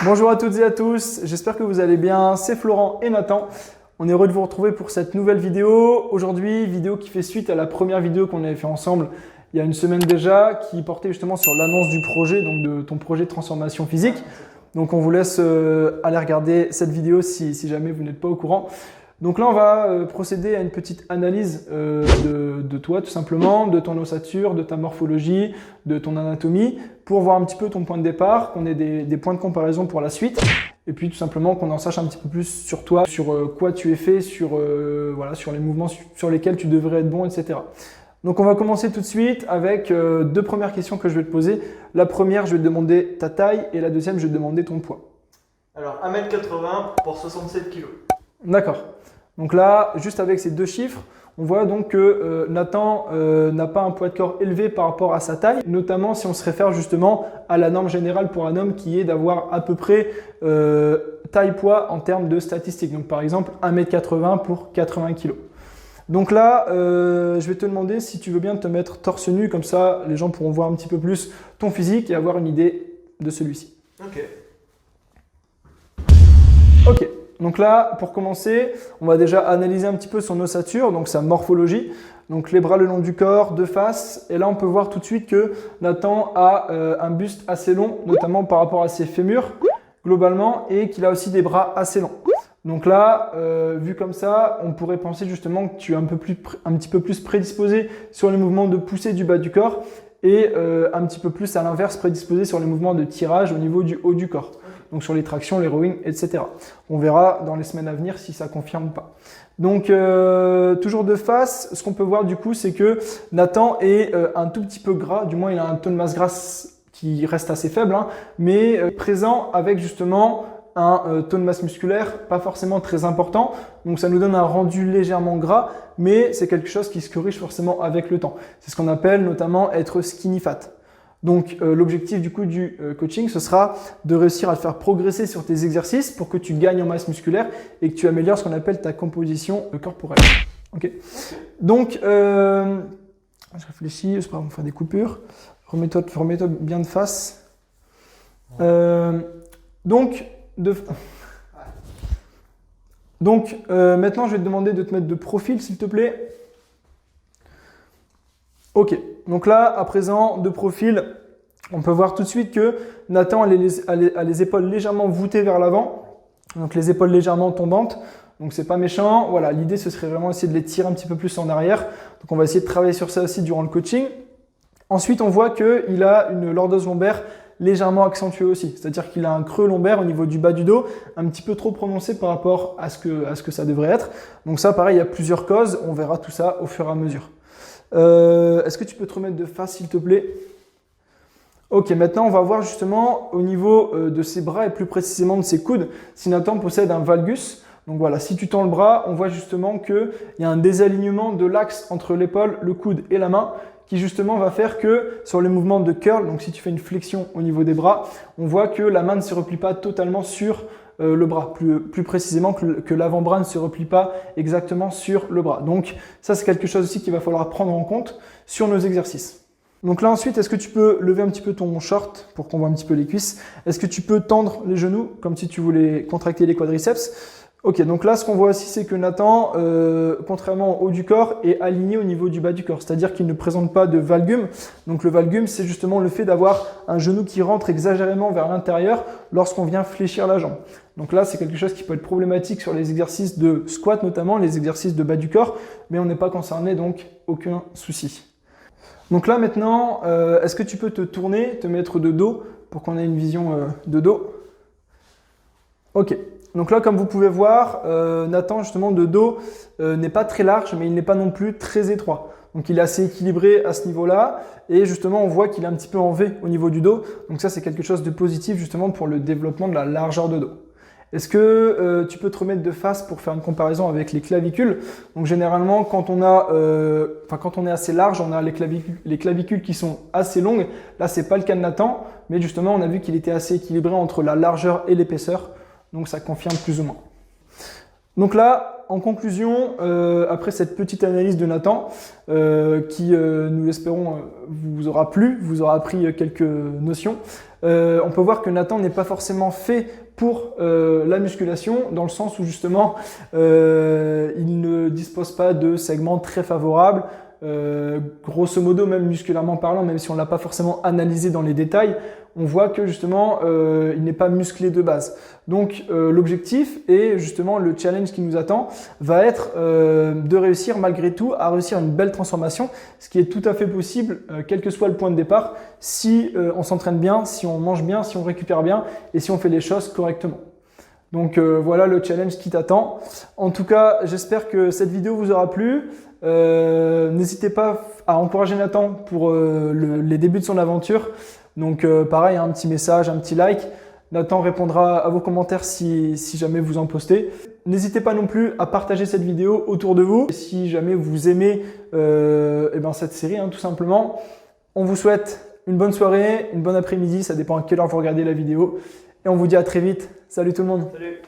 Bonjour à toutes et à tous, j'espère que vous allez bien, c'est Florent et Nathan. On est heureux de vous retrouver pour cette nouvelle vidéo. Aujourd'hui, vidéo qui fait suite à la première vidéo qu'on avait fait ensemble il y a une semaine déjà, qui portait justement sur l'annonce du projet, donc de ton projet de transformation physique. Donc on vous laisse aller regarder cette vidéo si jamais vous n'êtes pas au courant. Donc là, on va procéder à une petite analyse de toi, tout simplement, de ton ossature, de ta morphologie, de ton anatomie, pour voir un petit peu ton point de départ, qu'on ait des points de comparaison pour la suite, et puis tout simplement qu'on en sache un petit peu plus sur toi, sur quoi tu es fait, sur les mouvements sur lesquels tu devrais être bon, etc. Donc on va commencer tout de suite avec deux premières questions que je vais te poser. La première, je vais te demander ta taille, et la deuxième, je vais te demander ton poids. Alors 1m80 pour 67 kg. D'accord. Donc là, juste avec ces deux chiffres, on voit donc que Nathan n'a pas un poids de corps élevé par rapport à sa taille, notamment si on se réfère justement à la norme générale pour un homme qui est d'avoir à peu près taille-poids en termes de statistiques. Donc par exemple 1m80 pour 80 kg. Donc là, je vais te demander si tu veux bien te mettre torse nu, comme ça les gens pourront voir un petit peu plus ton physique et avoir une idée de celui-ci. Ok. Donc là, pour commencer, on va déjà analyser un petit peu son ossature, donc sa morphologie. Donc les bras le long du corps, de face. Et là, on peut voir tout de suite que Nathan a un buste assez long, notamment par rapport à ses fémurs, globalement, et qu'il a aussi des bras assez longs. Donc là, vu comme ça, on pourrait penser justement que tu es un petit peu plus prédisposé sur les mouvements de poussée du bas du corps et un petit peu plus à l'inverse prédisposé sur les mouvements de tirage au niveau du haut du corps. Donc sur les tractions, les rowing, etc. On verra dans les semaines à venir si ça confirme ou pas. Donc toujours de face, ce qu'on peut voir du coup, c'est que Nathan est un tout petit peu gras, du moins il a un taux de masse grasse qui reste assez faible, hein, mais présent avec justement un taux de masse musculaire pas forcément très important. Donc ça nous donne un rendu légèrement gras, mais c'est quelque chose qui se corrige forcément avec le temps. C'est ce qu'on appelle notamment être skinny fat. Donc l'objectif du coup du coaching, ce sera de réussir à te faire progresser sur tes exercices pour que tu gagnes en masse musculaire et que tu améliores ce qu'on appelle ta composition corporelle. Okay. Donc, je réfléchis, je vais faire des coupures. Remets-toi bien de face. Donc, maintenant, je vais te demander de te mettre de profil, s'il te plaît. Ok, donc là, à présent, de profil, on peut voir tout de suite que Nathan a les épaules légèrement voûtées vers l'avant, donc les épaules légèrement tombantes, donc c'est pas méchant. Voilà, l'idée, ce serait vraiment essayer de les tirer un petit peu plus en arrière, donc on va essayer de travailler sur ça aussi durant le coaching. Ensuite, on voit qu'il a une lordose lombaire légèrement accentuée aussi, c'est-à-dire qu'il a un creux lombaire au niveau du bas du dos, un petit peu trop prononcé par rapport à ce que ça devrait être. Donc ça, pareil, il y a plusieurs causes, on verra tout ça au fur et à mesure. Est-ce que tu peux te remettre de face, s'il te plaît? Ok, maintenant on va voir justement au niveau de ses bras et plus précisément de ses coudes, si Nathan possède un valgus. Donc voilà, si tu tends le bras, on voit justement qu'il y a un désalignement de l'axe entre l'épaule, le coude et la main, qui justement va faire que sur les mouvements de curl, donc si tu fais une flexion au niveau des bras, on voit que la main ne se replie pas totalement sur le bras, plus précisément que l'avant-bras ne se replie pas exactement sur le bras. Donc ça, c'est quelque chose aussi qu'il va falloir prendre en compte sur nos exercices. Donc là ensuite, est-ce que tu peux lever un petit peu ton short pour qu'on voit un petit peu les cuisses? Est-ce que tu peux tendre les genoux comme si tu voulais contracter les quadriceps? Ok, donc là, ce qu'on voit aussi, c'est que Nathan, contrairement au haut du corps, est aligné au niveau du bas du corps, c'est-à-dire qu'il ne présente pas de valgum. Donc le valgum, c'est justement le fait d'avoir un genou qui rentre exagérément vers l'intérieur lorsqu'on vient fléchir la jambe. Donc là, c'est quelque chose qui peut être problématique sur les exercices de squat, notamment les exercices de bas du corps, mais on n'est pas concerné, donc aucun souci. Donc là, maintenant, est-ce que tu peux te tourner, te mettre de dos pour qu'on ait une vision de dos? Ok. Donc là, comme vous pouvez voir, Nathan, justement, de dos n'est pas très large, mais il n'est pas non plus très étroit. Donc il est assez équilibré à ce niveau-là. Et justement, on voit qu'il est un petit peu en V au niveau du dos. Donc ça, c'est quelque chose de positif, justement, pour le développement de la largeur de dos. Est-ce que tu peux te remettre de face pour faire une comparaison avec les clavicules? Donc généralement, quand on est assez large, on a les clavicules qui sont assez longues. Là, c'est pas le cas de Nathan, mais justement, on a vu qu'il était assez équilibré entre la largeur et l'épaisseur. Donc ça confirme plus ou moins. Donc là, en conclusion, après cette petite analyse de Nathan, qui, nous l'espérons, vous aura plu, vous aura appris quelques notions, on peut voir que Nathan n'est pas forcément fait pour la musculation, dans le sens où justement il ne dispose pas de segments très favorables. Grosso modo, même musculairement parlant, même si on ne l'a pas forcément analysé dans les détails, on voit que justement il n'est pas musclé de base. Donc l'objectif et justement le challenge qui nous attend va être de réussir malgré tout à réussir une belle transformation, ce qui est tout à fait possible quel que soit le point de départ, si on s'entraîne bien, si on mange bien, si on récupère bien et si on fait les choses correctement. Donc voilà le challenge qui t'attend. En tout cas, j'espère que cette vidéo vous aura plu. N'hésitez pas à encourager Nathan pour les débuts de son aventure. Donc pareil, un petit message, un petit like. Nathan répondra à vos commentaires si jamais vous en postez. N'hésitez pas non plus à partager cette vidéo autour de vous. Et si jamais vous aimez cette série, tout simplement. On vous souhaite une bonne soirée, une bonne après-midi. Ça dépend à quelle heure vous regardez la vidéo. Et on vous dit à très vite. Salut tout le monde. Salut.